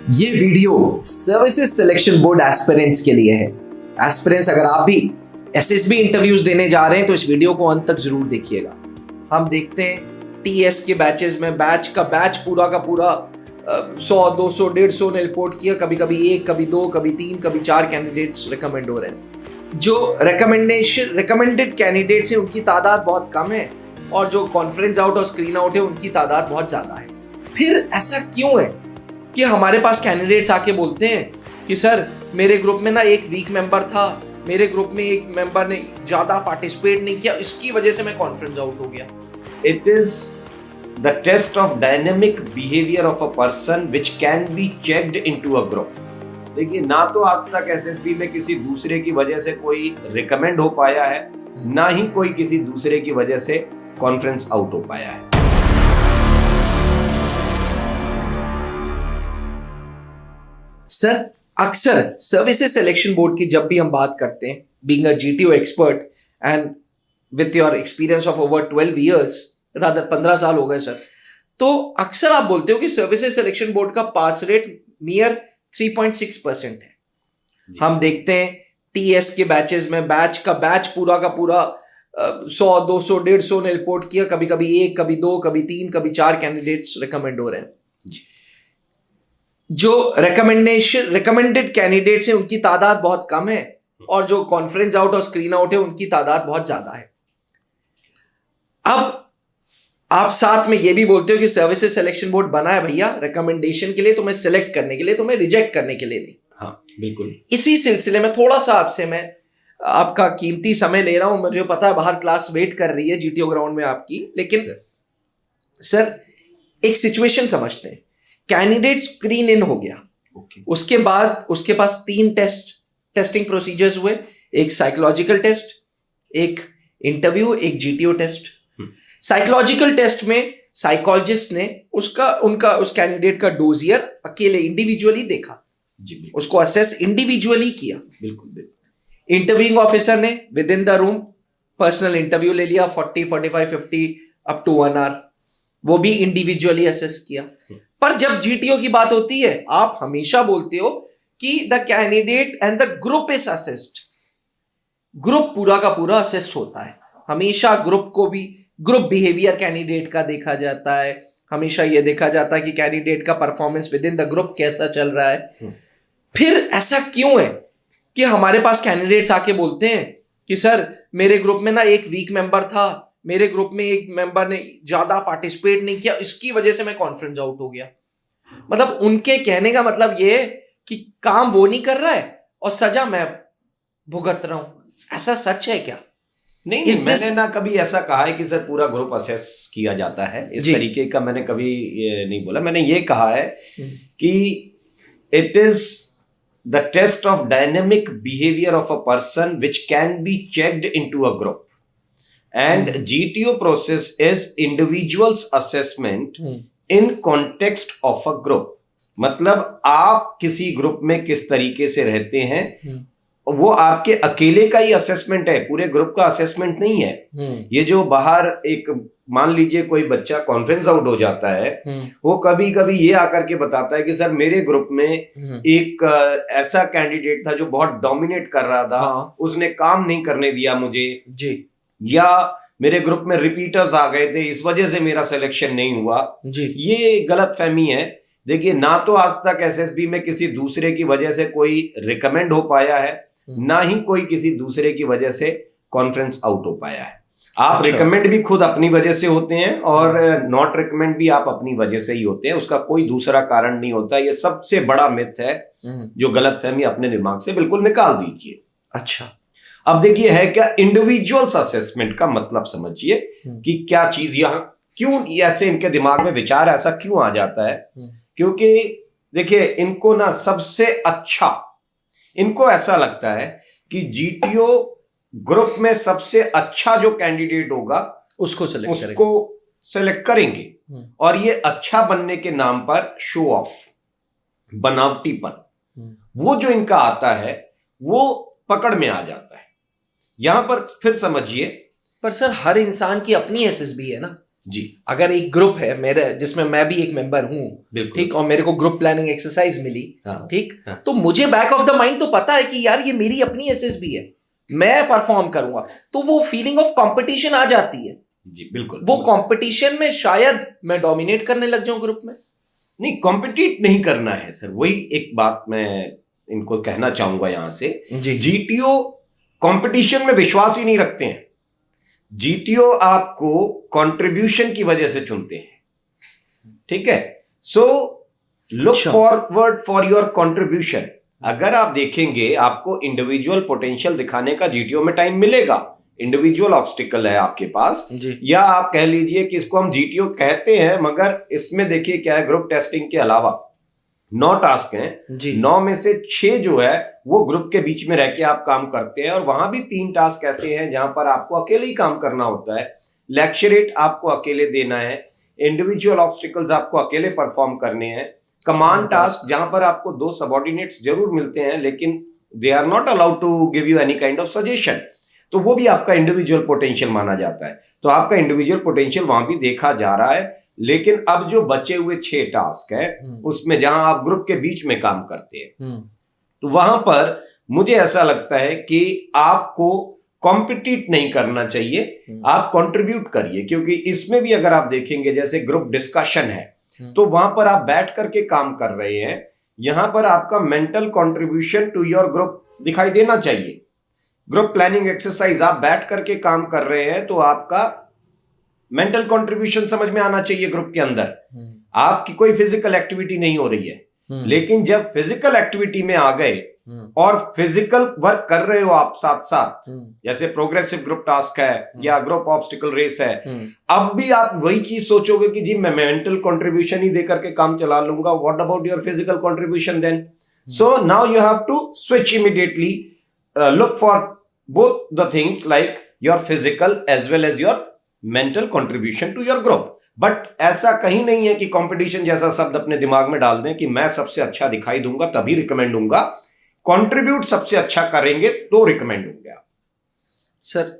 ये video services selection board aspirants के लिए है। एस्पिरेंट्स, अगर आप भी एसएसबी इंटरव्यूज देने जा रहे हैं तो इस वीडियो को अंत तक जरूर देखिएगा। हम देखते हैं टीएस के बैचेस में बैच पूरा का पूरा 100, 200, 150 ने रिपोर्ट किया। कभी कभी 1, कभी 2, कभी 3, कभी 4 कैंडिडेट्स रिकमेंड हो रहे हैं। जो रिकमेंडेड कैंडिडेट्स हैं उनकी तादाद बहुत कम है और जो कॉन्फ्रेंस आउट और स्क्रीन आउट है उनकी तादाद बहुत ज़्यादा है। फिर ऐसा क्यों है कि हमारे पास कैंडिडेट्स आके बोलते हैं कि सर मेरे ग्रुप में ना एक वीक मेंबर था, मेरे ग्रुप में एक मेंबर ने ज़्यादा पार्टिसिपेट नहीं किया, इसकी वजह से मैं कॉन्फ्रेंस आउट हो गया। It is the test of dynamic behavior of a person which can be checked into a group. देखिए, ना तो आज तक एसएसबी में किसी दूसरे की वजह से कोई रिकमेंड हो पाया है, ना ही कोई किसी दूसरे की वजह से कॉन्फ्रेंस आउट हो पाया है। सर, अक्सर सर्विसेज सिलेक्शन बोर्ड की जब भी हम बात करते हैं, being a GTO expert and with your experience of over 12 years, rather 15 साल हो गए सर, तो अक्सर आप बोलते हो कि सर्विसेज सिलेक्शन बोर्ड का पास रेट नियर 3.6% है। हम देखते हैं टीएस के बैचेस में बैच पूरा का पूरा 100, 200, 150 ने रिपोर्ट किया। कभी कभी 1, कभी 2, कभी 3, कभी 4 कैंडिडेट्स रिकमेंड हो रहे हैं। जो रिकमेंडेड कैंडिडेट्स हैं उनकी तादाद बहुत कम है और जो कॉन्फ्रेंस आउट और स्क्रीन आउट है उनकी तादाद बहुत ज्यादा है। अब आप साथ में ये भी बोलते हो कि सर्विसेज सिलेक्शन बोर्ड बना है भैया रिकमेंडेशन के लिए, तुम्हें सिलेक्ट करने के लिए, तुम्हें रिजेक्ट करने के लिए नहीं। हाँ, बिल्कुल। इसी सिलसिले में थोड़ा सा आपसे मैं आपका कीमती समय ले रहा हूं। मुझे पता है बाहर क्लास वेट कर रही है जीटीओ ग्राउंड में आपकी, लेकिन सर एक सिचुएशन समझते हैं। कैंडिडेट स्क्रीन इन हो गया, उसके बाद उसके पास 3 टेस्टिंग प्रोसीजर्स हुए, एक साइकोलॉजिकल टेस्ट, एक इंटरव्यू, एक जीटीओ टेस्ट। साइकोलॉजिकल टेस्ट में साइकोलॉजिस्ट ने उस कैंडिडेट का डोजियर अकेले इंडिविजुअली देखा, उसको असेस इंडिविजुअली किया। बिल्कुल। इंटरव्यूइंग ऑफिसर ने with in the room personal interview ले लिया, 40, 45, 50 अप टू 1 hour, वो भी इंडिविजुअली असेस किया। पर जब जीटीओ की बात होती है, आप हमेशा बोलते हो कि the candidate and the group is assessed. Group पूरा का पूरा असेस होता है। हमेशा ग्रुप बिहेवियर कैंडिडेट का देखा जाता है। हमेशा यह देखा जाता है कि कैंडिडेट का performance with in the group कैसा चल रहा है। फिर ऐसा क्यों है कि हमारे पास कैंडिडेट्स आके बोलते हैं कि सर मेरे ग्रुप में ना एक वीक मेंबर था, मेरे ग्रुप में एक मेंबर ने ज्यादा पार्टिसिपेट नहीं किया, इसकी वजह से मैं कॉन्फ्रेंस आउट हो गया। मतलब उनके कहने का मतलब ये है कि काम वो नहीं कर रहा है और सजा मैं भुगत रहा हूं। ऐसा सच है क्या? नहीं, मैंने ना कभी ऐसा कहा है कि सर पूरा ग्रुप असेस किया जाता है, इस तरीके का मैंने कभी नहीं बोला। मैंने ये कहा है कि it is the test of dynamic behaviour of a person which can be checked into a group and GTO process is individuals assessment in context of a group। मतलब आप किसी ग्रुप में किस तरीके से रहते हैं, वो आपके अकेले का ही असेसमेंट है, पूरे ग्रुप का असेसमेंट नहीं है। ये जो बाहर एक मान लीजिए कोई बच्चा कॉन्फ्रेंस आउट हो जाता है, वो कभी कभी ये आकर के बताता है कि सर मेरे ग्रुप में एक ऐसा कैंडिडेट था जो बहुत डोमिनेट कर रहा था, उसने काम नहीं करने दिया मुझे जी, या मेरे ग्रुप में रिपीटर्स आ गए थे, इस वजह से मेरा सिलेक्शन नहीं हुआ जी। ये गलत फहमी है। देखिए, ना तो आज तक एसएसबी में किसी दूसरे की वजह से कोई रिकमेंड हो पाया है, ना ही कोई किसी दूसरे की वजह से कॉन्फ्रेंस आउट हो पाया है। आप रिकमेंड भी खुद अपनी वजह से होते हैं और नॉट रिकमेंड भी आप अपनी वजह से ही होते हैं, उसका कोई दूसरा कारण नहीं होता। ये सबसे बड़ा मिथ है जो गलत फहमी अपने दिमाग से बिल्कुल निकाल दीजिए। अच्छा, अब देखिए है क्या इंडिविजुअल्स असेसमेंट का मतलब समझिए कि क्या चीज यहां क्यों ऐसे इनके दिमाग में विचार ऐसा क्यों आ जाता है। क्योंकि देखिए, इनको ना सबसे अच्छा, इनको ऐसा लगता है कि जीटीओ ग्रुप में सबसे अच्छा जो कैंडिडेट होगा उसको सेलेक्ट करेंगे और ये अच्छा बनने के नाम पर शो ऑफ, बनावटीपन, वो जो इनका आता है वो पकड़ में आ जाता है। यहां पर फिर समझिए, पर सर हर इंसान की अपनी एसएसबी है ना। जी, अगर एक ग्रुप है मेरे जिसमें मैं भी एक मेंबर हूँ, बिल्कुल ठीक, और मेरे को ग्रुप प्लानिंग एक्सरसाइज मिली, हाँ, ठीक, हाँ, तो मुझे बैक ऑफ द माइंड तो पता है कि यार ये मेरी अपनी एसएसबी है, मैं परफॉर्म करूंगा, तो वो फीलिंग ऑफ कंपटीशन आ जाती है। जी, बिल्कुल वो कंपटीशन में शायद मैं डोमिनेट करने लग जाऊं ग्रुप में। नहीं, कॉम्पिटिट नहीं करना है सर, वही एक बात मैं इनको कहना चाहूंगा यहां से। जी जीटीओ कंपटीशन में विश्वास ही नहीं रखते हैं। जीटीओ आपको कंट्रीब्यूशन की वजह से चुनते हैं, ठीक है। So look forward for your contribution. अगर आप देखेंगे आपको इंडिविजुअल पोटेंशियल दिखाने का जीटीओ में टाइम मिलेगा, इंडिविजुअल ऑब्स्टिकल है आपके पास, या आप कह लीजिए कि इसको हम जीटीओ कहते हैं, मगर इसमें देखिए क्या है, ग्रुप टेस्टिंग के अलावा 9 टास्क हैं, 9 में से 6 जो है वो ग्रुप के बीच में रह के आप काम करते हैं, और वहां भी 3 टास्क ऐसे हैं जहां पर आपको अकेले ही काम करना होता है। लेक्चरेट आपको अकेले देना है, इंडिविजुअल ऑब्स्टिकल्स आपको अकेले परफॉर्म करने हैं, कमांड टास्क जहां पर आपको 2 सबऑर्डिनेट्स जरूर मिलते हैं लेकिन they are not allowed to give you any kind of suggestion, तो वो भी आपका इंडिविजुअल पोटेंशियल माना जाता है। तो आपका इंडिविजुअल पोटेंशियल वहां भी देखा जा रहा है। लेकिन अब जो बचे हुए 6 टास्क है उसमें जहां आप ग्रुप के बीच में काम करते हैं, तो वहां पर मुझे ऐसा लगता है कि आपको कॉम्पिटिट नहीं करना चाहिए, आप कंट्रीब्यूट करिए। क्योंकि इसमें भी अगर आप देखेंगे जैसे ग्रुप डिस्कशन है, तो वहां पर आप बैठ करके काम कर रहे हैं, यहां पर आपका mental contribution to your group दिखाई देना चाहिए। ग्रुप प्लानिंग एक्सरसाइज आप बैठ करके काम कर रहे हैं तो आपका मेंटल कंट्रीब्यूशन समझ में आना चाहिए ग्रुप के अंदर। आपकी कोई फिजिकल एक्टिविटी नहीं हो रही है, लेकिन जब फिजिकल एक्टिविटी में आ गए और फिजिकल वर्क कर रहे हो आप साथ साथ, जैसे प्रोग्रेसिव ग्रुप टास्क है या ग्रुप ऑब्स्टिकल रेस है, अब भी आप वही चीज सोचोगे कि जी मैं मेंटल कंट्रीब्यूशन ही देकर के काम चला लूंगा, what about your physical contribution then? So now you have to switch immediately, look for both the things like your physical as well as your mental contribution to your group. But ऐसा कहीं नहीं है कि competition जैसा शब्द अपने दिमाग में डाल दें कि मैं सबसे अच्छा दिखाई दूंगा तभी रिकमेंड दूंगा। कंट्रीब्यूट सबसे अच्छा करेंगे तो रिकमेंड होंगे आप। सर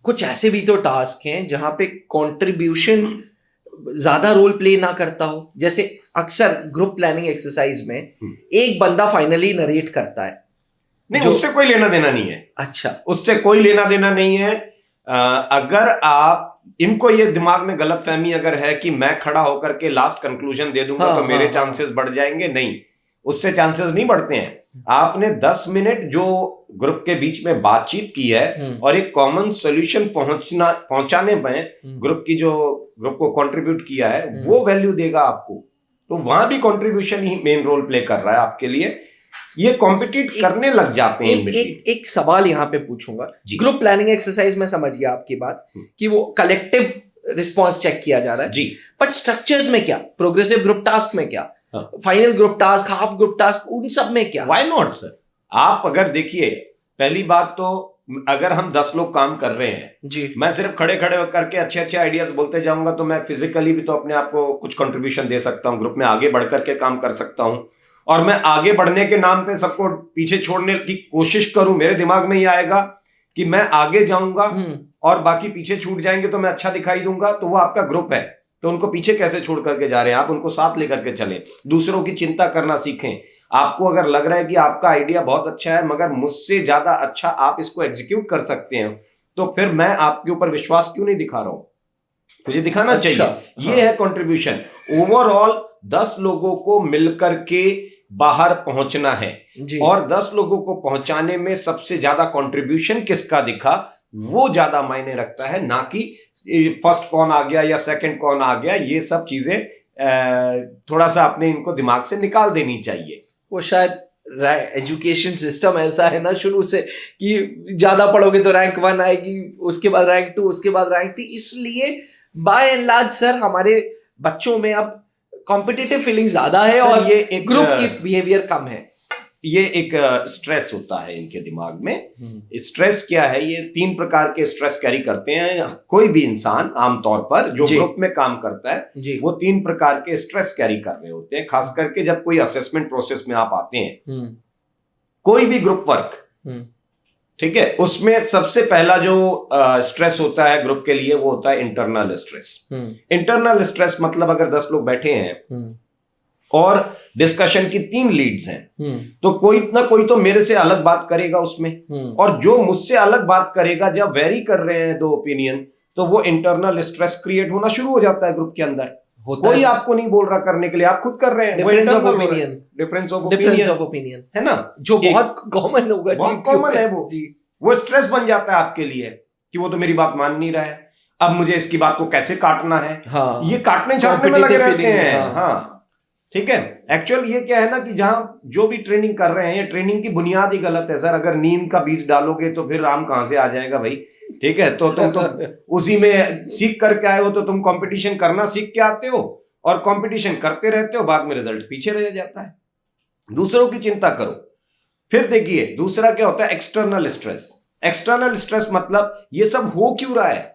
कुछ ऐसे भी तो टास्क हैं जहां पे कंट्रीब्यूशन ज्यादा रोल प्ले ना करता हो, जैसे अक्सर ग्रुप प्लानिंग एक्सरसाइज में एक बंदा फाइनली नरेट करता है। नहीं, उससे कोई लेना देना नहीं है। अच्छा, उससे कोई लेना देना नहीं है। अगर आप इनको ये दिमाग में गलतफहमी अगर है कि मैं खड़ा होकर के लास्ट कंक्लूजन दे दूंगा तो मेरे चांसेस बढ़ जाएंगे, नहीं, उससे चांसेस नहीं बढ़ते हैं। आपने 10 मिनट जो ग्रुप के बीच में बातचीत की है और एक कॉमन सॉल्यूशन पहुंचाने में ग्रुप को कंट्रीब्यूट किया है, वो वैल्यू देगा आपको। तो वहां भी कंट्रीब्यूशन ही मेन रोल प्ले कर रहा है आपके लिए। ये कॉम्पिटिट करने लग जाते हैं। एक सवाल यहाँ पे पूछूंगा। ग्रुप प्लानिंग एक्सरसाइज में समझ गया आपकी बात कि वो कलेक्टिव रिस्पॉन्स चेक किया जा रहा है जी, बट स्ट्रक्चर्स में क्या, प्रोग्रेसिव ग्रुप टास्क में क्या, final group task, half group task, उन सब में क्या? Why not sir? आप अगर देखिए, पहली बात तो अगर हम 10 लोग काम कर रहे हैं जी, मैं सिर्फ खड़े खड़े करके अच्छे अच्छे आइडियाज बोलते जाऊंगा तो मैं फिजिकली भी तो अपने आप को कुछ कंट्रीब्यूशन दे सकता हूँ, ग्रुप में आगे बढ़ करके काम कर सकता हूँ। और मैं आगे बढ़ने के नाम पे सबको पीछे छोड़ने की कोशिश करूं, मेरे दिमाग में ये आएगा कि मैं आगे जाऊंगा और बाकी पीछे छूट जाएंगे तो मैं अच्छा दिखाई दूंगा, तो वो आपका ग्रुप है, तो उनको पीछे कैसे छोड़ करके जा रहे हैं आप? उनको साथ लेकर के चलें, दूसरों की चिंता करना सीखें। आपको अगर लग रहा है कि आपका आइडिया बहुत अच्छा है मगर मुझसे ज्यादा अच्छा आप इसको एग्जीक्यूट कर सकते हैं, तो फिर मैं आपके ऊपर विश्वास क्यों नहीं दिखा रहा हूं? मुझे दिखाना चाहिए। ये है कंट्रीब्यूशन। ओवरऑल 10 लोगों को मिलकर के बाहर पहुंचना है और 10 लोगों को पहुंचाने में सबसे ज्यादा कंट्रीब्यूशन किसका दिखा वो ज्यादा मायने रखता है, ना कि फर्स्ट कौन आ गया या सेकंड कौन आ गया। ये सब चीजें थोड़ा सा अपने इनको दिमाग से निकाल देनी चाहिए। वो शायद एजुकेशन सिस्टम ऐसा है ना शुरू से कि ज्यादा पढ़ोगे तो रैंक 1 आएगी, उसके बाद रैंक 2, उसके बाद रैंक 3, इसलिए बाय एंड लार्ज सर हमारे बच्चों में अब कॉम्पिटिटिव फीलिंग ज्यादा है और ये एक ग्रुप की बिहेवियर कम है। ये एक स्ट्रेस होता है इनके दिमाग में। स्ट्रेस क्या है? ये 3 प्रकार के स्ट्रेस कैरी करते हैं कोई भी इंसान आमतौर पर जो ग्रुप में काम करता है, वो 3 प्रकार के स्ट्रेस कैरी कर रहे होते हैं। खास करके जब कोई असेसमेंट प्रोसेस में आप आते हैं, कोई भी ग्रुप वर्क ठीक है, उसमें सबसे पहला जो स्ट्रेस होता है ग्रुप के लिए वो होता है इंटरनल स्ट्रेस। इंटरनल स्ट्रेस मतलब अगर 10 लोग बैठे हैं और डिस्कशन की 3 लीड्स हैं, तो कोई ना कोई तो मेरे से अलग बात करेगा उसमें, और जो मुझसे अलग बात करेगा, जब वेरी कर रहे हैं 2 ओपिनियन, तो वो इंटरनल स्ट्रेस क्रिएट होना शुरू हो जाता है ग्रुप के अंदर। कोई आपको नहीं बोल रहा करने के लिए, आप खुद कर रहे हैं। डिफरेंस ऑफ ओपिनियन है ना, जो बहुत कॉमन होगा, बहुत कॉमन है वो स्ट्रेस बन जाता है आपके लिए कि वो तो मेरी बात मान नहीं रहा है, अब मुझे इसकी बात को कैसे काटना है। हाँ, ये काटने छाटने में लगे रहते हैं। हाँ ठीक है, एक्चुअल ये क्या है ना कि जहां जो भी ट्रेनिंग कर रहे हैं, ये ट्रेनिंग की बुनियाद ही गलत है सर। अगर नीम का बीज डालोगे तो फिर आम कहां से आ जाएगा भाई। ठीक है, तो तुम तो उसी में सीख करके आए हो, तो तुम कंपटीशन करना सीख के आते हो और कंपटीशन करते रहते हो, बाद में रिजल्ट पीछे रह जाता है। दूसरों की चिंता करो। फिर देखिए दूसरा क्या होता है, एक्सटर्नल स्ट्रेस। एक्सटर्नल स्ट्रेस मतलब ये सब हो क्यों रहा है,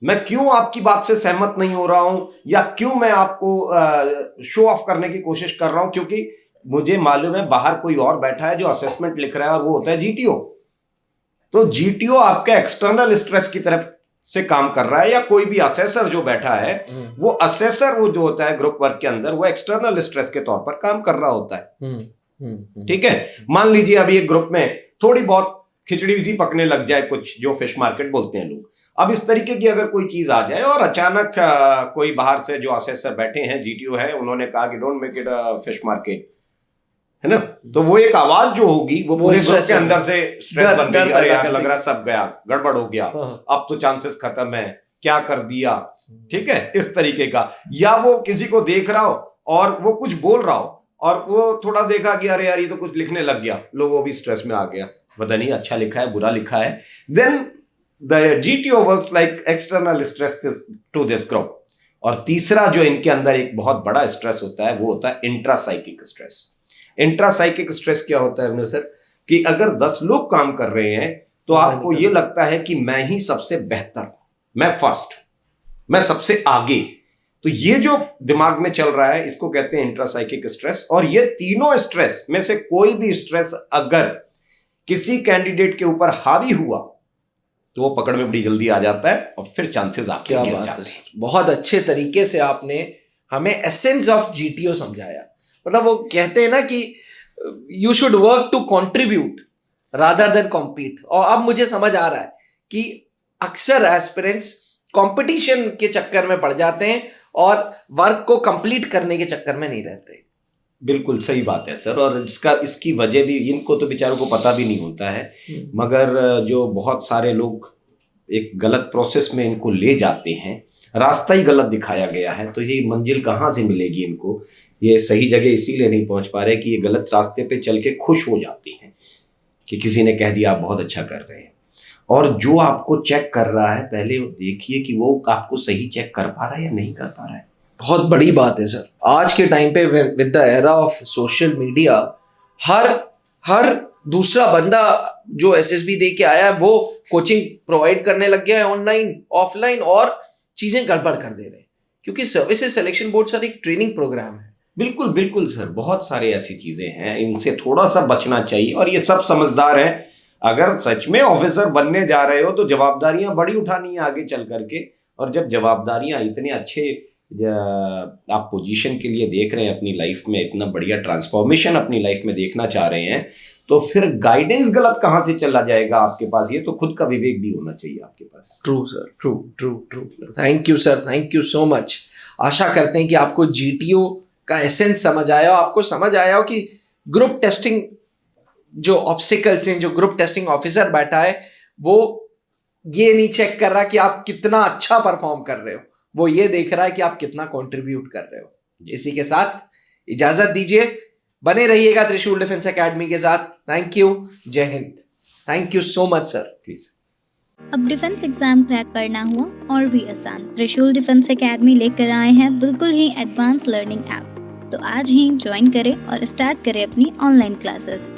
मैं क्यों आपकी बात से सहमत नहीं हो रहा हूं, या क्यों मैं आपको शो ऑफ करने की कोशिश कर रहा हूं, क्योंकि मुझे मालूम है बाहर कोई और बैठा है जो असेसमेंट लिख रहा है, और वो होता है जीटीओ। तो जीटीओ आपके एक्सटर्नल स्ट्रेस की तरफ से काम कर रहा है, या कोई भी असेसर जो बैठा है, वो असेसर वो जो होता है ग्रुप वर्क के अंदर, वो एक्सटर्नल स्ट्रेस के तौर पर काम कर रहा होता है। ठीक है, मान लीजिए अभी एक ग्रुप में थोड़ी बहुत खिचड़ी सी पकने लग जाए, कुछ जो फिश मार्केट बोलते हैं लोग। अब इस तरीके की अगर कोई चीज आ जाए और अचानक कोई बाहर से जो असेसर बैठे हैं, जीटीओ है, उन्होंने कहा कि don't make it a fish market, है ना, तो वो एक आवाज जो होगी वो पूरे ग्रुप के अंदर से स्ट्रेस बन गई। अरे यार लग रहा है सब गया, गड़बड़ हो गया, अब तो चांसेस खत्म है, क्या कर दिया। ठीक है, इस तरीके का। या वो किसी को देख रहा हो और वो कुछ बोल रहा हो और वो थोड़ा देखा कि अरे यार ये तो कुछ लिखने लग गया, लो वो भी स्ट्रेस में आ गया, पता नहीं अच्छा लिखा है बुरा लिखा है। Then the GTO works like external stress to this group. और तीसरा जो इनके अंदर एक बहुत बड़ा स्ट्रेस होता है वो होता है इंट्रासाइकिक स्ट्रेस। इंट्रासाइकिक स्ट्रेस क्या होता है सर, कि अगर 10 लोग काम कर रहे हैं तो आपको ये लगता है कि मैं ही सबसे बेहतर, मैं फर्स्ट, मैं सबसे आगे। तो ये जो दिमाग में चल रहा है इसको कहते हैं इंट्रासाइकिक स्ट्रेस। और ये तीनों स्ट्रेस में से कोई भी स्ट्रेस अगर किसी कैंडिडेट के ऊपर हावी हुआ तो वो पकड़ में बड़ी जल्दी आ जाता है और फिर चांसेस आपके गिर जाते हैं। बहुत अच्छे तरीके से आपने हमें एसेंस ऑफ जीटीओ समझाया। मतलब वो कहते हैं ना कि you should work to contribute rather than compete. और अब मुझे समझ आ रहा है कि अक्सर एस्पिरेंट्स कंपटीशन के चक्कर में पड़ जाते हैं और वर्क को कंप्लीट करने के चक्कर में नहीं रहते। बिल्कुल सही बात है सर। और इसकी वजह भी इनको तो बेचारों को पता भी नहीं होता है, मगर जो बहुत सारे लोग एक गलत प्रोसेस में इनको ले जाते हैं, रास्ता ही गलत दिखाया गया है, तो ये मंजिल कहाँ से मिलेगी इनको। ये सही जगह इसीलिए नहीं पहुंच पा रहे कि ये गलत रास्ते पे चल के खुश हो जाते हैं कि किसी ने कह दिया आप बहुत अच्छा कर रहे हैं। और जो आपको चेक कर रहा है पहले देखिए कि वो आपको सही चेक कर पा रहा है या नहीं कर पा रहा है। बहुत बड़ी बात है सर। आज के टाइम पे with the era of social media, हर दूसरा बंदा जो एसएसबी दे के आया है वो कोचिंग प्रोवाइड करने लग गया है, ऑनलाइन ऑफलाइन, और चीजें गड़बड़ कर दे रहे हैं, क्योंकि सर्विसेज सिलेक्शन बोर्ड सर एक ट्रेनिंग प्रोग्राम है। बिल्कुल बिल्कुल सर, बहुत सारे ऐसी चीजें हैं, इनसे थोड़ा सा बचना चाहिए। और ये सब समझदार हैं। अगर सच में ऑफिसर बनने जा रहे हो तो जवाबदारियां बड़ी उठानी है आगे चल करके। और जब जवाबदारियां इतने अच्छे आप पोजीशन के लिए देख रहे हैं अपनी लाइफ में, इतना बढ़िया ट्रांसफॉर्मेशन अपनी लाइफ में देखना चाह रहे हैं, तो फिर गाइडेंस गलत कहां से चला जाएगा आपके पास। ये तो खुद का विवेक भी होना चाहिए आपके पास। True sir, true true true. Thank you sir, thank you so much. आशा करते हैं कि आपको जीटीओ का एसेंस समझ आया हो, आपको समझ आया हो कि ग्रुप टेस्टिंग जो ऑब्स्टिकल्स हैं, जो ग्रुप टेस्टिंग ऑफिसर बैठा है वो ये नहीं चेक कर रहा कि आप कितना अच्छा परफॉर्म कर रहे हो, वो ये देख रहा है कि आप कितना कंट्रीब्यूट कर रहे हो। इसी के साथ इजाजत दीजिए, बने रहिएगा त्रिशूल डिफेंस एकेडमी के साथ। थैंक यू, जय Hind. Thank you so much sir. Please. अब डिफेंस एग्जाम क्रैक करना हुआ और भी आसान, त्रिशूल डिफेंस एकेडमी लेकर आए हैं बिल्कुल ही एडवांस लर्निंग ऐप। तो आज ही ज्वाइन करें और स्टार्ट करें अपनी ऑनलाइन क्लासेस।